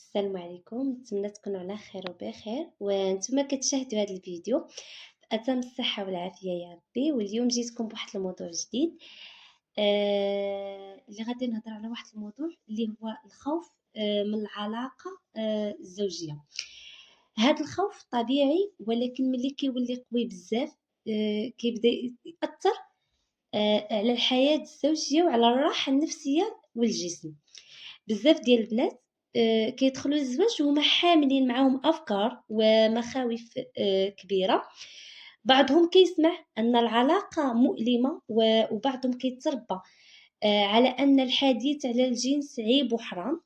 السلام عليكم، نتمنى تكونوا على خير وبخير وانتم كتشاهدوا هذا الفيديو. اتم الصحه والعافيه يا ربي. واليوم جيتكم بواحد الموضوع جديد اللي غادي نهضر على واحد الموضوع اللي هو الخوف من العلاقه الزوجيه. هذا الخوف طبيعي، ولكن ملي كيولي قوي بزاف كيبدا يأثر على الحياه الزوجيه وعلى الراحه النفسيه والجسم. بزاف ديال البنات كيدخلوا للزواج وهما حاملين معاهم افكار ومخاوف كبيره. بعضهم كيسمع ان العلاقه مؤلمه وبعضهم كيتربى على ان الحديث على الجنس عيب وحرام،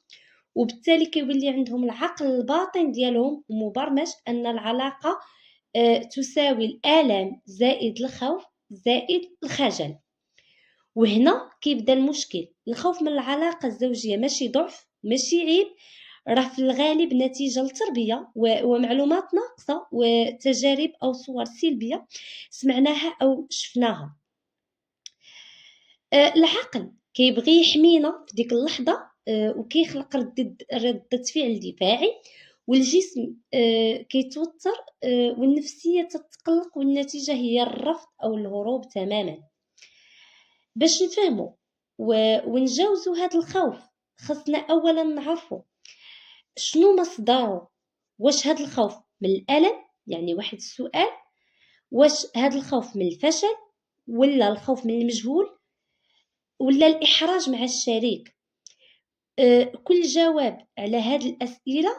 وبالتالي كيولي عندهم العقل الباطن ديالهم مبرمج ان العلاقه تساوي الالم زائد الخوف زائد الخجل. وهنا كيبدا المشكل. الخوف من العلاقه الزوجيه ماشي ضعف، ماشي عيب، راه في الغالب نتيجه لتربيه ومعلومات ناقصه وتجارب او صور سلبيه سمعناها او شفناها. العقل كيبغي يحمينا في ديك اللحظه وكيخلق ردة فعل دفاعي، والجسم كيتوتر والنفسيه تتقلق، والنتيجه هي الرفض او الهروب تماما. باش نفهمو ونجاوزو هذا الخوف خصنا اولا نعرفو شنو مصدره. واش هذا الخوف من الالم؟ يعني واحد السؤال. واش هذا الخوف من الفشل، ولا الخوف من المجهول، ولا الاحراج مع الشريك؟ كل جواب على هذه الاسئله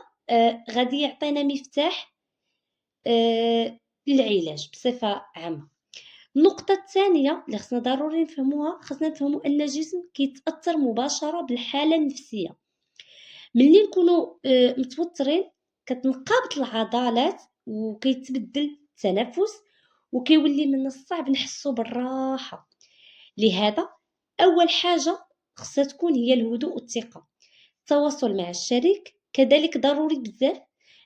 غادي يعطينا مفتاح للعلاج بصفه عامه. النقطة الثانية اللي خصنا ضروري نفهموها، خصنا نفهمو أن الجسم كيتأثر مباشرة بالحالة النفسية. ملي نكونوا متوترين كتنقبض العضلات وكيتبدل التنفس وكيولي من الصعب نحسو بالراحة. لهذا أول حاجة خصها تكون هي الهدوء والثقة. التواصل مع الشريك كذلك ضروري بزاف.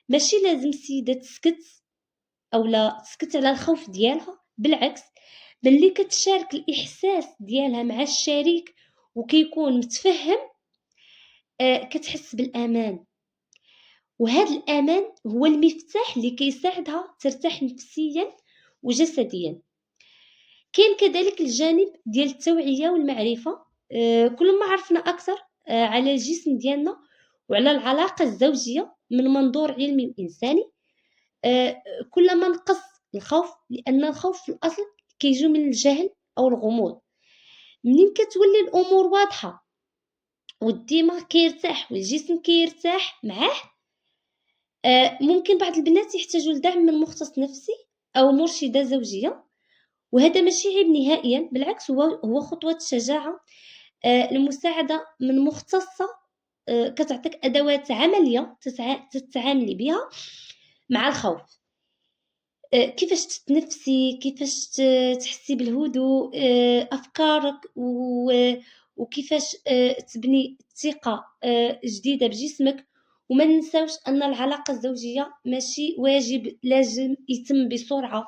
ماشي لازم السيدة تسكت أو لا تسكت على الخوف ديالها، بالعكس، ملي كتشارك الإحساس ديالها مع الشريك وكيكون متفهم كتحس بالأمان. وهذا الأمان هو المفتاح اللي كيساعدها ترتاح نفسيا وجسديا. كاين كذلك الجانب ديال التوعية والمعرفة. كل ما عرفنا أكثر على الجسم ديالنا وعلى العلاقة الزوجية من منظور علمي وإنساني كل ما نقص الخوف، لأن الخوف في الأصل كيجي من الجهل أو الغموض. منين كتولي الأمور واضحة والدماغ كيرتاح والجسم كيرتاح معاه ممكن بعض البنات يحتاجوا لدعم من مختص نفسي أو مرشدة زوجية. وهذا ماشي عيب نهائيا، بالعكس هو خطوة شجاعة. المساعدة من مختصة كتعطيك أدوات عملية تتعاملي بها مع الخوف. كيفاش تتنفسي، كيفاش تحسي بالهدوء، أفكارك وكيفاش تبني ثقة جديدة بجسمك. وما ننساوش أن العلاقة الزوجية ماشي واجب لازم يتم بسرعة.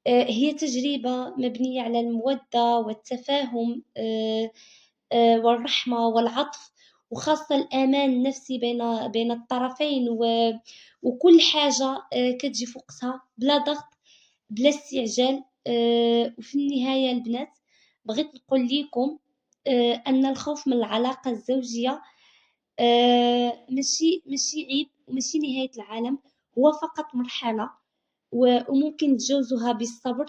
هي تجربة مبنية على المودة والتفاهم والرحمة والعطف، وخاصة الأمان النفسي بين الطرفين، وكل حاجة كتجي في وقتها بلا ضغط بلا استعجال. وفي النهاية البنات بغيت نقول لكم أن الخوف من العلاقة الزوجية ماشي عيب وماشي نهاية العالم، هو فقط مرحلة وممكن تجاوزها بالصبر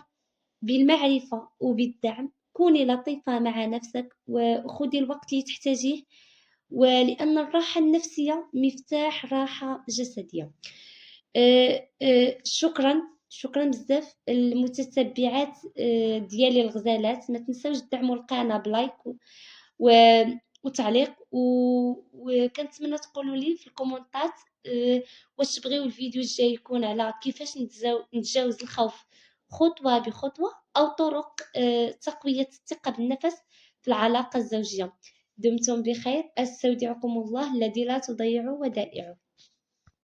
بالمعرفة وبالدعم. كوني لطيفة مع نفسك وخذي الوقت اللي تحتاجيه، ولأن الراحة النفسية مفتاح راحة جسدية. شكرا بزاف المتتبعات ديالي الغزالات. ما تنساوش تدعموا القناة بلايك وتعليق وكنتمنى تقولوا لي في الكومنتات واش تبغيو الفيديو الجاي يكون على كيفاش نتجاوز الخوف خطوة بخطوة، أو طرق تقوية الثقة بالنفس في العلاقة الزوجية. دمتم بخير، أستودعكم الله الذي لا تضيع ودائعه.